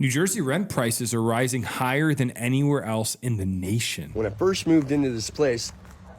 New Jersey rent prices are rising higher than anywhere else in the nation. When I first moved into this place,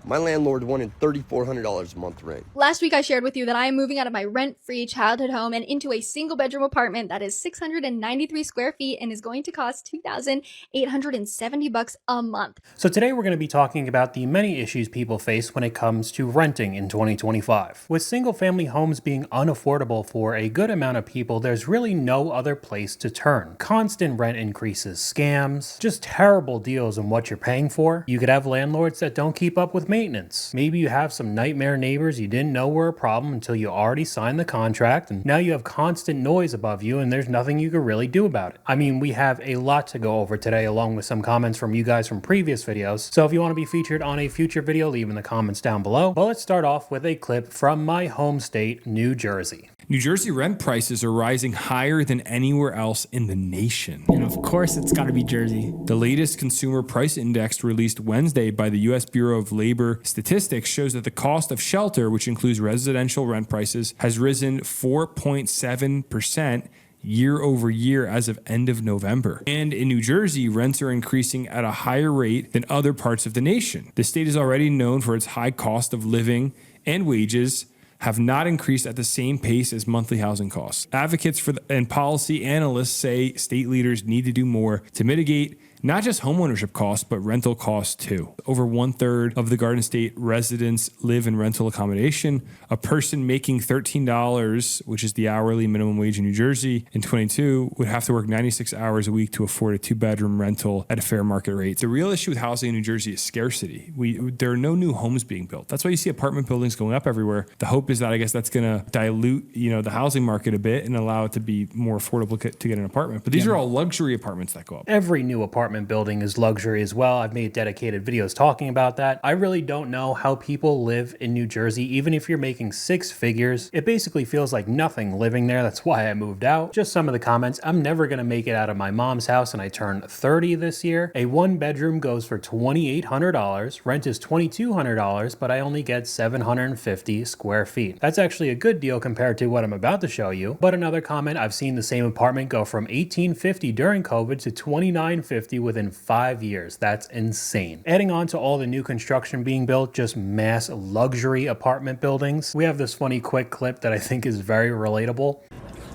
my landlord wanted $3,400 a month rent. Last week I shared with you that I am moving out of my rent-free childhood home and into a single-bedroom apartment that is 693 square feet and is going to cost $2,870 a month. So today we're going to be talking about the many issues people face when it comes to renting in 2025. With single-family homes being unaffordable for a good amount of people, there's really no other place to turn. Constant rent increases, scams, just terrible deals on what you're paying for. You could have landlords that don't keep up with maintenance. Maybe you have some nightmare neighbors you didn't know were a problem until you already signed the contract, and now you have constant noise above you and there's nothing you can really do about it. I mean, we have a lot to go over today, along with some comments from you guys from previous videos, so if you want to be featured on a future video, leave in the comments down below. But let's start off with a clip from my home state, New Jersey. New Jersey rent prices are rising higher than anywhere else in the nation. And of course, it's got to be Jersey. The latest Consumer Price Index released Wednesday by the U.S. Bureau of Labor Statistics shows that the cost of shelter, which includes residential rent prices, has risen 4.7% year over year as of end of November. And in New Jersey, rents are increasing at a higher rate than other parts of the nation. The state is already known for its high cost of living, and wages have not increased at the same pace as monthly housing costs. Advocates and policy analysts say state leaders need to do more to mitigate not just homeownership costs, but rental costs too. Over 1/3 of the Garden State residents live in rental accommodation. A person making $13, which is the hourly minimum wage in New Jersey, in 22 would have to work 96 hours a week to afford a 2-bedroom rental at a fair market rate. The real issue with housing in New Jersey is scarcity. There are no new homes being built. That's why you see apartment buildings going up everywhere. The hope is that, I guess, that's going to dilute, the housing market a bit and allow it to be more affordable to get an apartment. But these are all luxury apartments that go up. Every new apartment building is luxury as well. I've made dedicated videos talking about that. I really don't know how people live in New Jersey. Even if you're making 6 figures, it basically feels like nothing living there. That's why I moved out. Just some of the comments. I'm never going to make it out of my mom's house, and I turned 30 this year. A 1-bedroom goes for $2,800. Rent is $2,200, but I only get 750 square feet. That's actually a good deal compared to what I'm about to show you. But another comment, I've seen the same apartment go from $1,850 during COVID to $2,950 within 5 years. That's insane. Adding on to all the new construction being built, just mass luxury apartment buildings, we have this funny quick clip that I think is very relatable.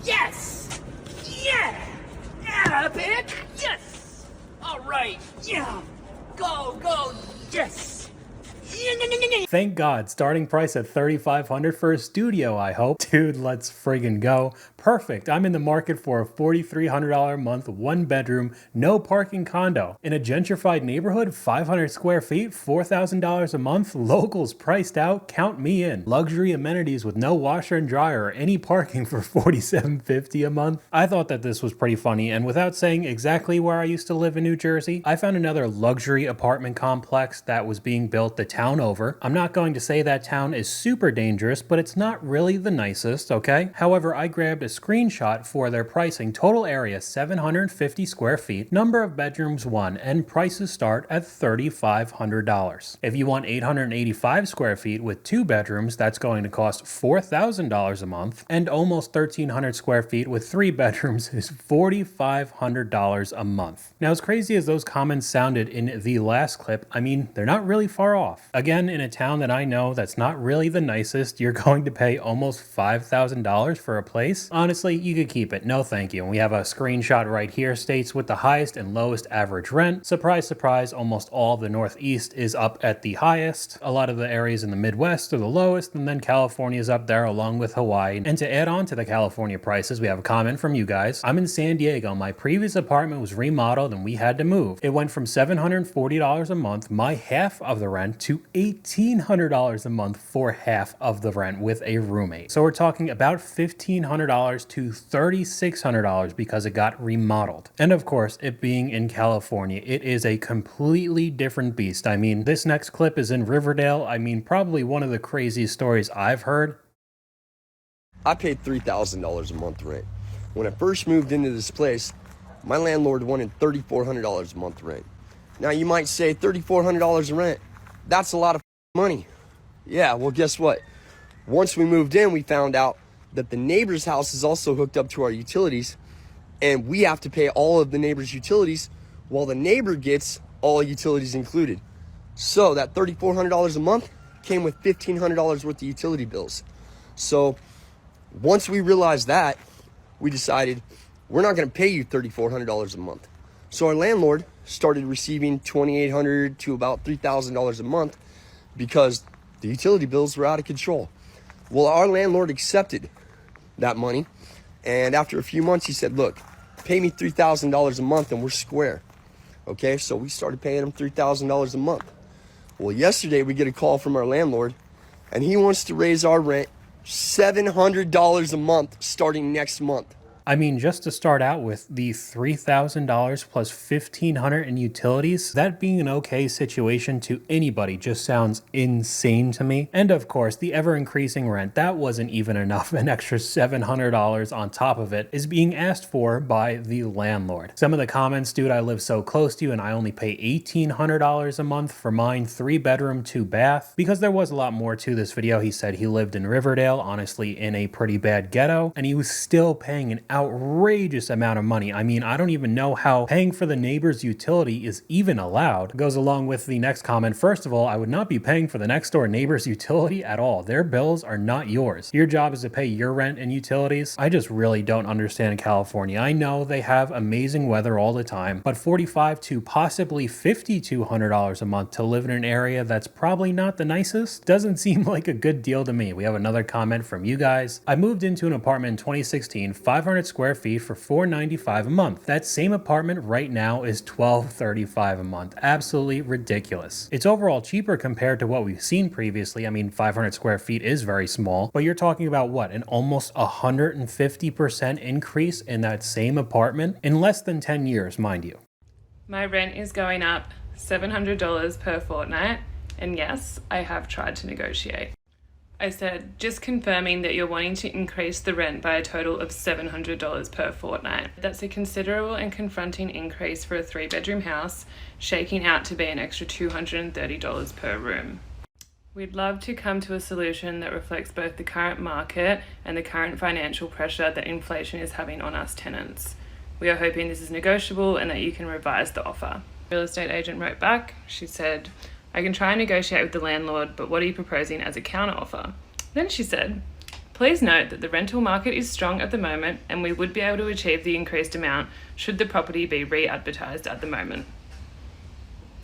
Yes! Yeah! Yeah, bitch! Yes! All right, yeah! Go, yes! Thank God, starting price at $3,500 for a studio, I hope. Dude, let's friggin' go. Perfect. I'm in the market for a $4,300 a month, 1-bedroom, no parking condo. In a gentrified neighborhood, 500 square feet, $4,000 a month, locals priced out, count me in. Luxury amenities with no washer and dryer or any parking for $4,750 a month. I thought that this was pretty funny, and without saying exactly where I used to live in New Jersey, I found another luxury apartment complex that was being built the town over. I'm not going to say that town is super dangerous, but it's not really the nicest, okay? However, I grabbed a screenshot for their pricing. Total area 750 square feet, number of bedrooms 1, and prices start at $3,500. If you want 885 square feet with 2 bedrooms, that's going to cost $4,000 a month, and almost 1,300 square feet with 3 bedrooms is $4,500 a month. Now, as crazy as those comments sounded in the last clip, I mean, they're not really far off. Again, in a town that I know that's not really the nicest, you're going to pay almost $5,000 for a place. Honestly, you could keep it. No thank you. And we have a screenshot right here, states with the highest and lowest average rent. Surprise, surprise, almost all of the Northeast is up at the highest. A lot of the areas in the Midwest are the lowest, and then California is up there along with Hawaii. And to add on to the California prices, we have a comment from you guys. I'm in San Diego. My previous apartment was remodeled and we had to move. It went from $740 a month, my half of the rent, to $1,800 a month for half of the rent with a roommate. So we're talking about $1,500 to $3,600 because it got remodeled. And of course, it being in California, it is a completely different beast. I mean, this next clip is in Riverdale. I mean, probably one of the craziest stories I've heard. I paid $3,000 a month rent. When I first moved into this place, my landlord wanted $3,400 a month rent. Now you might say $3,400 a rent, that's a lot of money. Yeah, well, guess what? Once we moved in, we found out that the neighbor's house is also hooked up to our utilities, and we have to pay all of the neighbor's utilities while the neighbor gets all utilities included. So that $3,400 a month came with $1,500 worth of utility bills. So once we realized that, we decided we're not going to pay you $3,400 a month. So our landlord started receiving $2,800 to about $3,000 a month because the utility bills were out of control. Well, our landlord accepted that money, and after a few months, he said, look, pay me $3,000 a month and we're square. Okay, so we started paying him $3,000 a month. Well, yesterday we get a call from our landlord, and he wants to raise our rent $700 a month starting next month. I mean, just to start out with the $3,000 plus $1,500 in utilities, that being an okay situation to anybody just sounds insane to me. And of course, the ever-increasing rent, that wasn't even enough. An extra $700 on top of it is being asked for by the landlord. Some of the comments, dude, I live so close to you and I only pay $1,800 a month for mine, 3-bedroom, 2-bath. Because there was a lot more to this video. He said he lived in Riverdale, honestly in a pretty bad ghetto, and he was still paying an outrageous amount of money. I mean, I don't even know how paying for the neighbor's utility is even allowed. It goes along with the next comment. First of all, I would not be paying for the next door neighbor's utility at all. Their bills are not yours. Your job is to pay your rent and utilities. I just really don't understand California. I know they have amazing weather all the time, but $4,500 to possibly $5,200 a month to live in an area that's probably not the nicest doesn't seem like a good deal to me. We have another comment from you guys. I moved into an apartment in 2016, 500 square feet for $495 a month. That same apartment right now is $1,235 a month. Absolutely ridiculous. It's overall cheaper compared to what we've seen previously. I mean, 500 square feet is very small, but you're talking about what, an almost 150% increase in that same apartment in less than 10 years, mind you. My rent is going up $700 per fortnight, and yes, I have tried to negotiate. I said, just confirming that you're wanting to increase the rent by a total of $700 per fortnight. That's a considerable and confronting increase for a 3-bedroom house, shaking out to be an extra $230 per room. We'd love to come to a solution that reflects both the current market and the current financial pressure that inflation is having on us tenants. We are hoping this is negotiable and that you can revise the offer. The real estate agent wrote back. She said, I can try and negotiate with the landlord, but what are you proposing as a counteroffer? Then she said, please note that the rental market is strong at the moment and we would be able to achieve the increased amount should the property be re-advertised at the moment.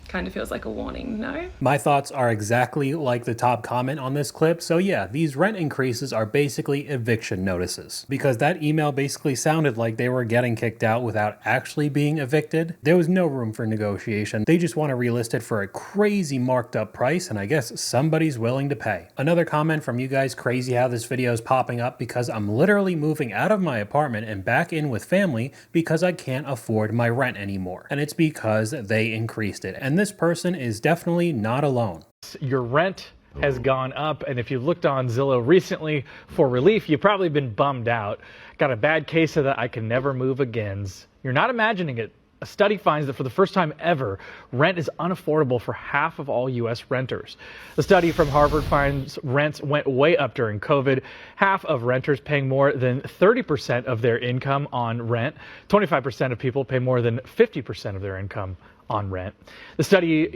Kind of feels like a warning, no? My thoughts are exactly like the top comment on this clip. So yeah, these rent increases are basically eviction notices, because that email basically sounded like they were getting kicked out without actually being evicted. There was no room for negotiation. They just want to relist it for a crazy marked up price, and I guess somebody's willing to pay. Another comment from you guys, crazy how this video is popping up because I'm literally moving out of my apartment and back in with family because I can't afford my rent anymore. And it's because they increased it. And this person is definitely not alone. Your rent has gone up, and if you looked on Zillow recently for relief, you've probably been bummed out. Got a bad case of the I can never move agains. You're not imagining it. A study finds that for the first time ever, rent is unaffordable for half of all U.S. renters. The study from Harvard finds rents went way up during COVID. Half of renters paying more than 30% of their income on rent. 25% of people pay more than 50% of their income on rent. The study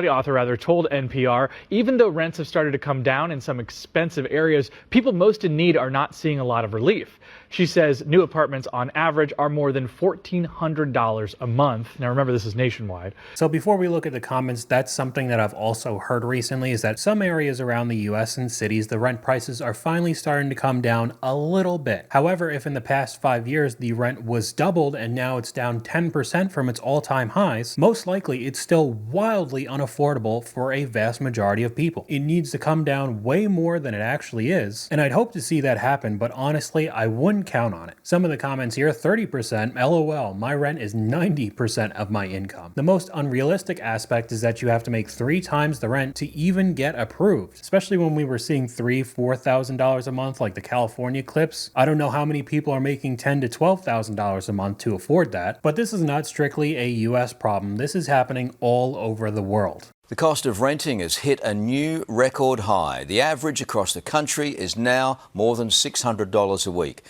author told NPR, even though rents have started to come down in some expensive areas, people most in need are not seeing a lot of relief. She says new apartments on average are more than $1,400 a month. Now remember, this is nationwide. So before we look at the comments, that's something that I've also heard recently, is that some areas around the US and cities, the rent prices are finally starting to come down a little bit. However, if in the past 5 years the rent was doubled and now it's down 10% from its all-time highs, most likely it's still wildly unaffordable for a vast majority of people. It needs to come down way more than it actually is, and I'd hope to see that happen, but honestly, I wouldn't count on it. Some of the comments here, 30%, LOL, my rent is 90% of my income. The most unrealistic aspect is that you have to make 3 times the rent to even get approved, especially when we were seeing $3,000-$4,000 a month like the California clips. I don't know how many people are making $10,000 to $12,000 a month to afford that, but this is not strictly a US problem. This is happening all over the world. The cost of renting has hit a new record high. The average across the country is now more than $600 a week.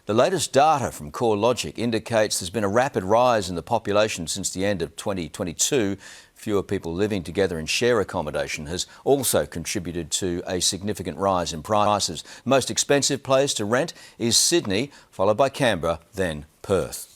The latest data from CoreLogic indicates there's been a rapid rise in the population since the end of 2022. Fewer people living together in share accommodation has also contributed to a significant rise in prices. Most expensive place to rent is Sydney, followed by Canberra, then Perth.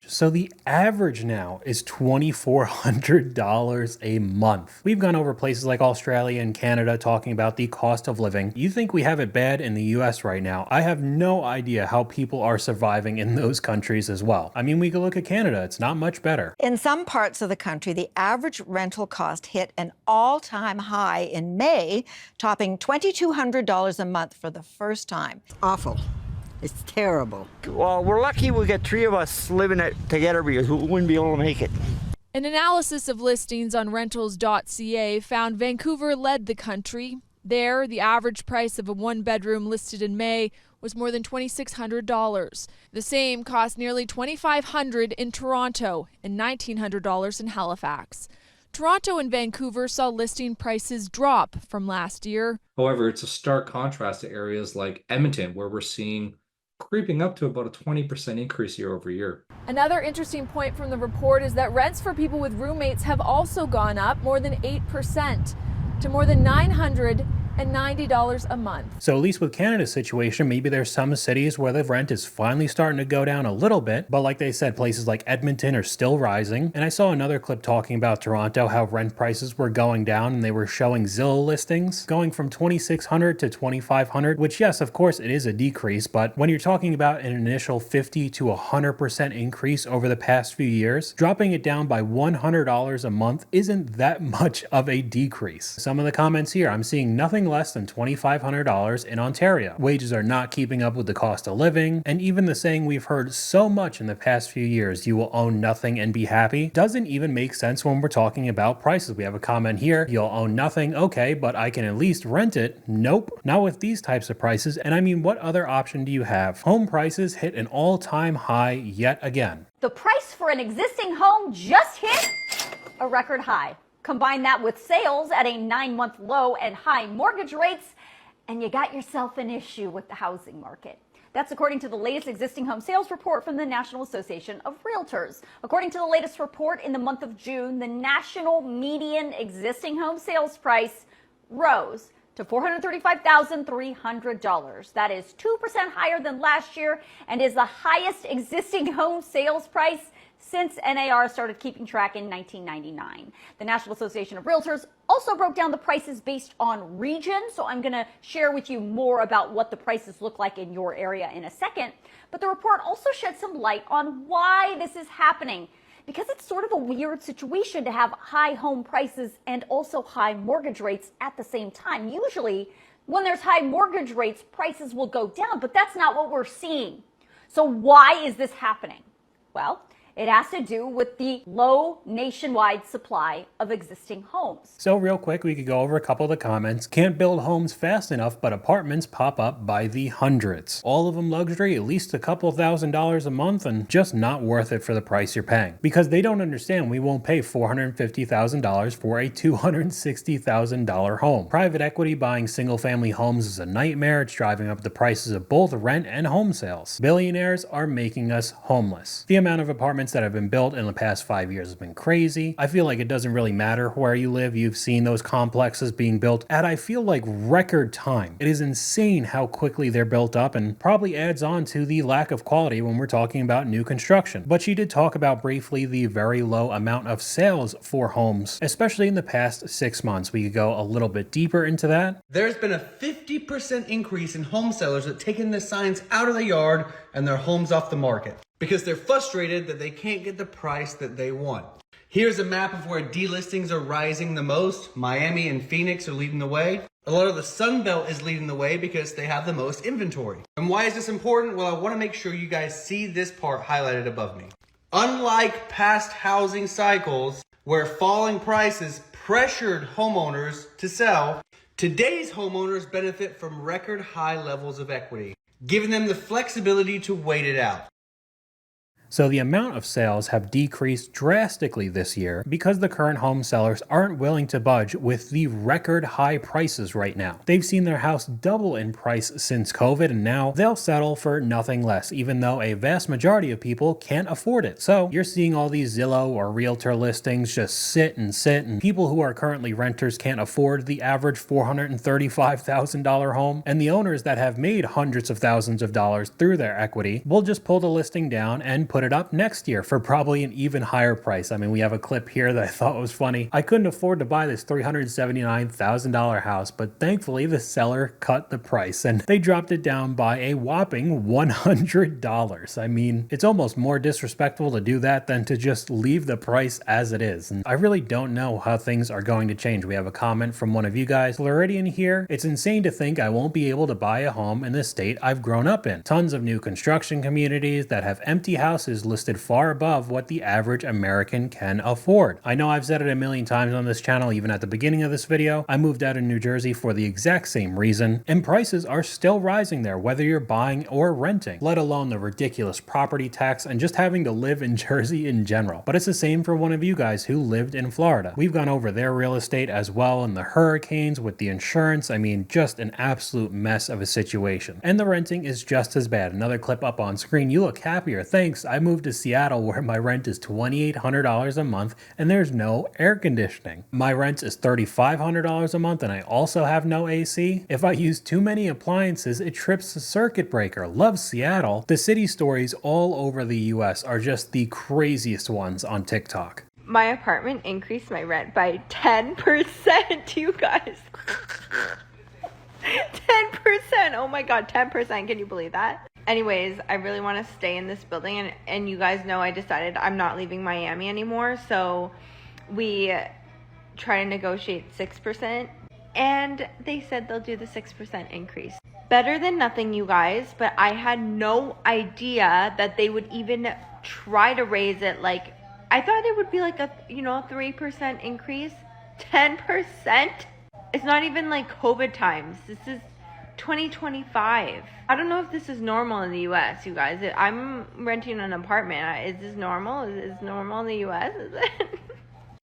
So the average now is $2,400 a month. We've gone over places like Australia and Canada talking about the cost of living. You think we have it bad in the US right now. I have no idea how people are surviving in those countries as well. I mean, we could look at Canada. It's not much better. In some parts of the country, the average rental cost hit an all-time high in May, topping $2,200 a month for the first time. Awful. It's terrible. Well, we're lucky we got three of us living it together because we wouldn't be able to make it. An analysis of listings on rentals.ca found Vancouver led the country. There, the average price of a one-bedroom listed in May was more than $2,600. The same cost nearly $2,500 in Toronto and $1,900 in Halifax. Toronto and Vancouver saw listing prices drop from last year. However, it's a stark contrast to areas like Edmonton, where we're seeing creeping up to about a 20% increase year over year. Another interesting point from the report is that rents for people with roommates have also gone up more than 8% to more than $990 a month. So at least with Canada's situation, maybe there's some cities where the rent is finally starting to go down a little bit. But like they said, places like Edmonton are still rising. And I saw another clip talking about Toronto, how rent prices were going down, and they were showing Zillow listings going from $2,600 to $2,500, which yes, of course it is a decrease. But when you're talking about an initial 50 to 100% increase over the past few years, dropping it down by $100 a month isn't that much of a decrease. Some of the comments here, I'm seeing nothing less than $2,500 in Ontario. Wages are not keeping up with the cost of living, and even the saying we've heard so much in the past few years, you will own nothing and be happy, doesn't even make sense when we're talking about prices. We have a comment here, you'll own nothing, okay, but I can at least rent it. Nope, not with these types of prices. And I mean, what other option do you have? Home prices hit an all-time high yet again. The price for an existing home just hit a record high. Combine that with sales at a 9-month low and high mortgage rates, and you got yourself an issue with the housing market. That's according to the latest existing home sales report from the National Association of Realtors. According to the latest report, in the month of June, the national median existing home sales price rose to $435,300. That is 2% higher than last year and is the highest existing home sales price since NAR started keeping track in 1999. The National Association of Realtors also broke down the prices based on region, so I'm going to share with you more about what the prices look like in your area in a second. But the report also shed some light on why this is happening, because it's sort of a weird situation to have high home prices and also high mortgage rates at the same time. Usually, when there's high mortgage rates, prices will go down, but that's not what we're seeing. So why is this happening? Well, it has to do with the low nationwide supply of existing homes. So real quick, we could go over a couple of the comments. Can't build homes fast enough, but apartments pop up by the hundreds. All of them luxury, at least a couple $1,000s a month, and just not worth it for the price you're paying. Because they don't understand we won't pay $450,000 for a $260,000 home. Private equity buying single-family homes is a nightmare. It's driving up the prices of both rent and home sales. Billionaires are making us homeless. The amount of apartments that have been built in the past 5 years has been crazy. I feel like it doesn't really matter where you live. You've seen those complexes being built at, I feel like, record time. It is insane how quickly they're built up, and probably adds on to the lack of quality when we're talking about new construction. But she did talk about briefly the very low amount of sales for homes, especially in the past 6 months. We could go a little bit deeper into that. There's been a 50% increase in home sellers that taking the signs out of the yard and their homes off the market, because they're frustrated that they can't get the price that they want. Here's a map of where delistings are rising the most. Miami and Phoenix are leading the way. A lot of the Sun Belt is leading the way because they have the most inventory. And why is this important? Well, I want to make sure you guys see this part highlighted above me. Unlike past housing cycles where falling prices pressured homeowners to sell, today's homeowners benefit from record high levels of equity, giving them the flexibility to wait it out. So the amount of sales have decreased drastically this year because the current home sellers aren't willing to budge with the record high prices right now. They've seen their house double in price since COVID, and now they'll settle for nothing less, even though a vast majority of people can't afford it. So you're seeing all these Zillow or realtor listings just sit, and people who are currently renters can't afford the average $435,000 home, and the owners that have made hundreds of thousands of dollars through their equity will just pull the listing down and put it up next year for probably an even higher price. I mean, we have a clip here that I thought was funny. I couldn't afford to buy this $379,000 house, but thankfully the seller cut the price and they dropped it down by a whopping $100. I mean, it's almost more disrespectful to do that than to just leave the price as it is. And I really don't know how things are going to change. We have a comment from one of you guys, Floridian here. It's insane to think I won't be able to buy a home in the state I've grown up in. Tons of new construction communities that have empty houses listed far above what the average American can afford. I know I've said it a million times on this channel, even at the beginning of this video. I moved out of New Jersey for the exact same reason, and prices are still rising there, whether you're buying or renting, let alone the ridiculous property tax and just having to live in Jersey in general. But it's the same for one of you guys who lived in Florida. We've gone over their real estate as well, and the hurricanes with the insurance. I mean, just an absolute mess of a situation. And the renting is just as bad. Another clip up on screen. You look happier. Thanks. I moved to Seattle where my rent is $2,800 a month and there's no air conditioning. My rent is $3,500 a month and I also have no AC. If I use too many appliances, it trips the circuit breaker. Love Seattle. The city stories all over the US are just the craziest ones on TikTok. My apartment increased my rent by 10%, you guys. 10%. Oh my god, 10%. Can you believe that? Anyways, I really want to stay in this building, and you guys know I decided I'm not leaving Miami anymore, so we try to negotiate 6%, and they said they'll do the 6% increase. Better than nothing, you guys, but I had no idea that they would even try to raise it. Like, I thought it would be like a 3% increase. 10%? It's not even like COVID times. This is 2025. I don't know if this is normal in the US, you guys. I'm renting an apartment. Is this normal? Is this normal in the US? Is it?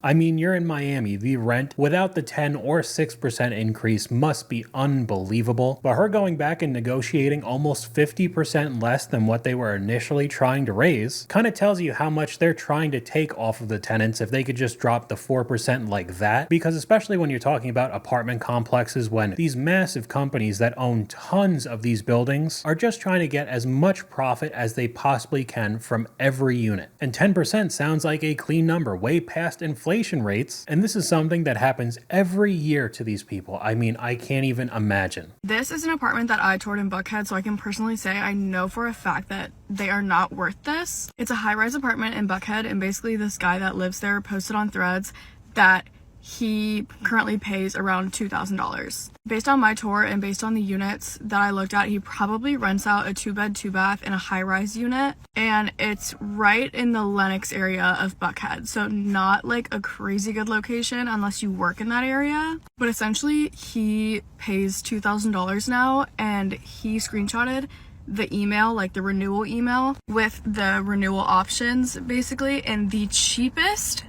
I mean, you're in Miami. The rent without the 10 or 6% increase must be unbelievable. But her going back and negotiating almost 50% less than what they were initially trying to raise kind of tells you how much they're trying to take off of the tenants if they could just drop the 4% like that. Because especially when you're talking about apartment complexes, when these massive companies that own tons of these buildings are just trying to get as much profit as they possibly can from every unit. And 10% sounds like a clean number, way past inflation rates, and this is something that happens every year to these people. I mean, I can't even imagine. This is an apartment that I toured in Buckhead, so I can personally say I know for a fact that they are not worth this. It's a high-rise apartment in Buckhead, and basically this guy that lives there posted on Threads that he currently pays around $2,000. Based on my tour and based on the units that I looked at, he probably rents out a 2-bed, 2-bath in a high-rise unit, and it's right in the Lenox area of Buckhead, so not like a crazy good location unless you work in that area. But essentially, he pays $2,000 now, and he screenshotted the email, like the renewal email, with the renewal options, basically, and the cheapest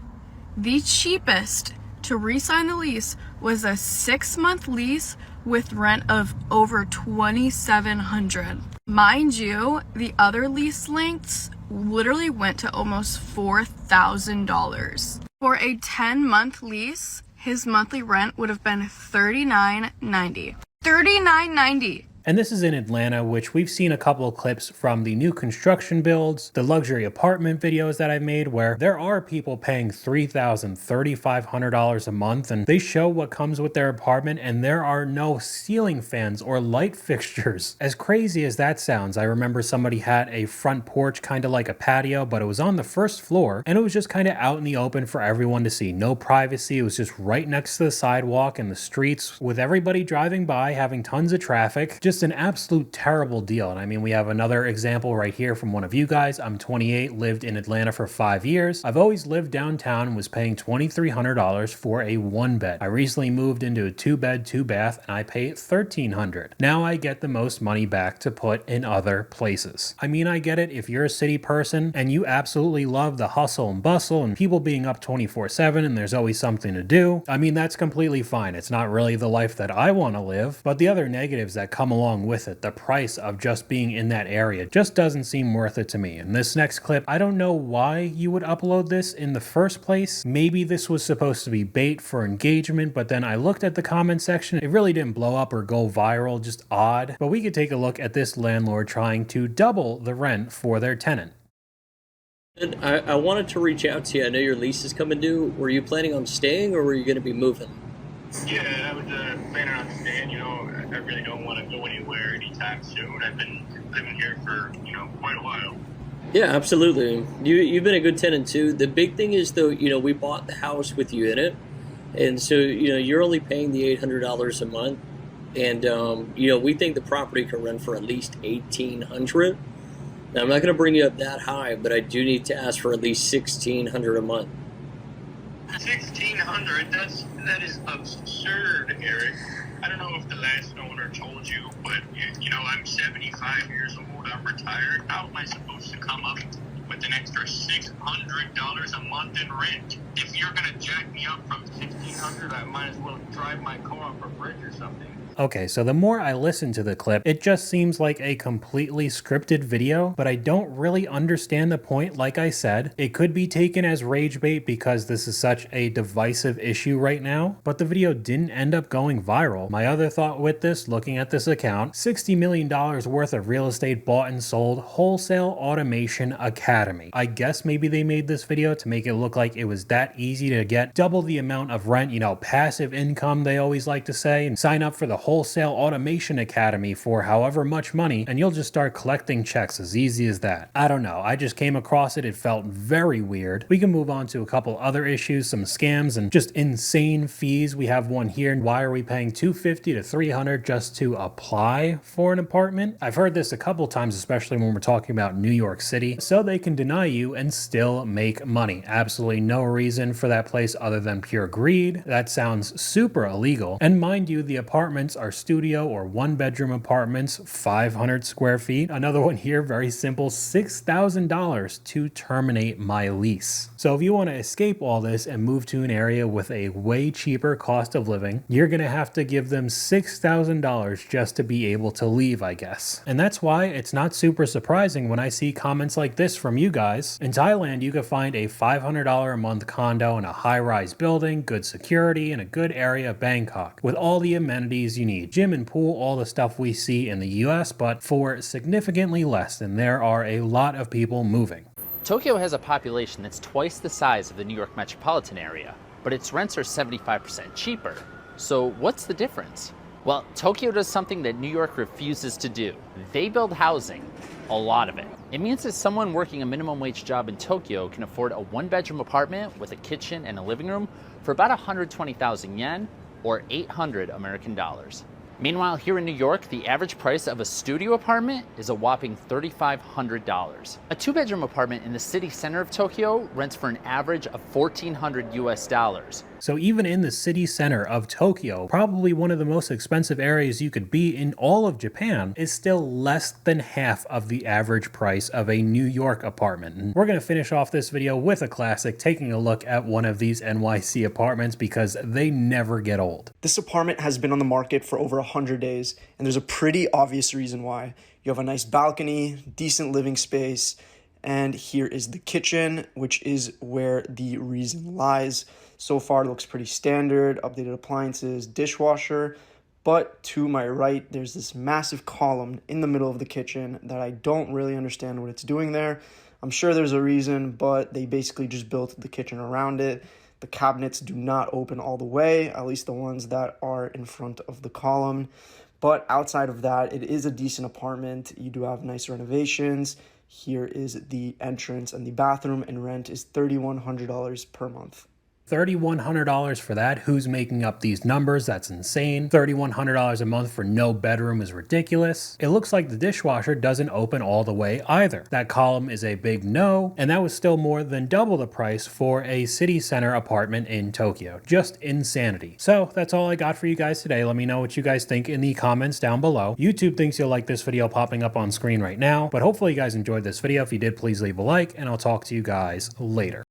to re-sign the lease was a 6-month lease with rent of over $2,700. Mind you, the other lease lengths literally went to almost $4,000. For a 10-month lease, his monthly rent would have been $39.90. $39.90. And this is in Atlanta, which we've seen a couple of clips from the new construction builds, the luxury apartment videos that I've made, where there are people paying $3,000, $3,500 a month, and they show what comes with their apartment, and there are no ceiling fans or light fixtures. As crazy as that sounds, I remember somebody had a front porch, kind of like a patio, but it was on the first floor, and it was just kind of out in the open for everyone to see. No privacy. It was just right next to the sidewalk and the streets, with everybody driving by, having tons of traffic. Just Just an absolute terrible deal. And I mean, we have another example right here from one of you guys. I'm 28, lived in Atlanta for 5 years. I've always lived downtown and was paying $2,300 for a 1-bed. I recently moved into a 2-bed, 2-bath, and I pay $1,300. Now I get the most money back to put in other places. I mean, I get it if you're a city person and you absolutely love the hustle and bustle and people being up 24/7 and there's always something to do. I mean, that's completely fine. It's not really the life that I want to live, but the other negatives that come along with it, the price of just being in that area, just doesn't seem worth it to me. In this next clip, I don't know why you would upload this in the first place. Maybe this was supposed to be bait for engagement, but then I looked at the comment section. It really didn't blow up or go viral, just odd. But we could take a look at this landlord trying to double the rent for their tenant. I wanted to reach out to you. I know your lease is coming due. Were you planning on staying or were you going to be moving? Yeah, I was planning on staying. You know, I really don't want to go anywhere anytime soon. I've been living here for, you know, quite a while. Yeah, absolutely. You've been a good tenant too. The big thing is though, you know, we bought the house with you in it. And so, you know, you're only paying the $800 a month. And, you know, we think the property can rent for at least $1,800. Now, I'm not going to bring you up that high, but I do need to ask for at least $1,600 a month. $1,600? That is absurd, Eric. I don't know if the last owner told you, but you know, I'm 75 years old. I'm retired. How am I supposed to come up with an extra $600 a month in rent? If you're going to jack me up from $1,600, I might as well drive my car off a bridge or something. Okay, so the more I listen to the clip, it just seems like a completely scripted video, but I don't really understand the point. Like I said, it could be taken as rage bait because this is such a divisive issue right now, but the video didn't end up going viral. My other thought with this, looking at this account, $60 million worth of real estate bought and sold, Wholesale Automation Academy. I guess maybe they made this video to make it look like it was that easy to get double the amount of rent, you know, passive income they always like to say, and sign up for the Wholesale Automation Academy for however much money, and you'll just start collecting checks as easy as that. I don't know. I just came across it. It felt very weird. We can move on to a couple other issues, some scams and just insane fees. We have one here. Why are we paying $250 to $300 just to apply for an apartment? I've heard this a couple times, especially when we're talking about New York City. So they can deny you and still make money. Absolutely no reason for that place other than pure greed. That sounds super illegal. And mind you, the apartments are studio or 1-bedroom apartments, 500 square feet. Another one here, very simple, $6,000 to terminate my lease. So if you want to escape all this and move to an area with a way cheaper cost of living, you're going to have to give them $6,000 just to be able to leave, I guess. And that's why it's not super surprising when I see comments like this from you guys. In Thailand, you can find a $500 a month condo in a high-rise building, good security, in a good area of Bangkok, with all the amenities you need. Gym and pool, all the stuff we see in the US, but for significantly less, and there are a lot of people moving. Tokyo has a population that's twice the size of the New York metropolitan area, but its rents are 75% cheaper. So what's the difference? Well, Tokyo does something that New York refuses to do. They build housing, a lot of it. It means that someone working a minimum wage job in Tokyo can afford a 1-bedroom apartment with a kitchen and a living room for about 120,000 yen, or 800 American dollars. Meanwhile, here in New York, the average price of a studio apartment is a whopping $3,500. A 2-bedroom apartment in the city center of Tokyo rents for an average of $1,400 US. So even in the city center of Tokyo, probably one of the most expensive areas you could be in all of Japan, is still less than half of the average price of a New York apartment. And we're going to finish off this video with a classic, taking a look at one of these NYC apartments because they never get old. This apartment has been on the market for over 100 days, and there's a pretty obvious reason why. You have a nice balcony, decent living space, and here is the kitchen, which is where the reason lies. So far, it looks pretty standard, updated appliances, dishwasher, but to my right, there's this massive column in the middle of the kitchen that I don't really understand what it's doing there. I'm sure there's a reason, but they basically just built the kitchen around it. The cabinets do not open all the way, at least the ones that are in front of the column. But outside of that, it is a decent apartment. You do have nice renovations. Here is the entrance and the bathroom, and rent is $3,100 per month. $3,100 for that. Who's making up these numbers? That's insane. $3,100 a month for no bedroom is ridiculous. It looks like the dishwasher doesn't open all the way either. That column is a big no, and that was still more than double the price for a city center apartment in Tokyo. Just insanity. So that's all I got for you guys today. Let me know what you guys think in the comments down below. YouTube thinks you'll like this video popping up on screen right now, but hopefully you guys enjoyed this video. If you did, please leave a like, and I'll talk to you guys later.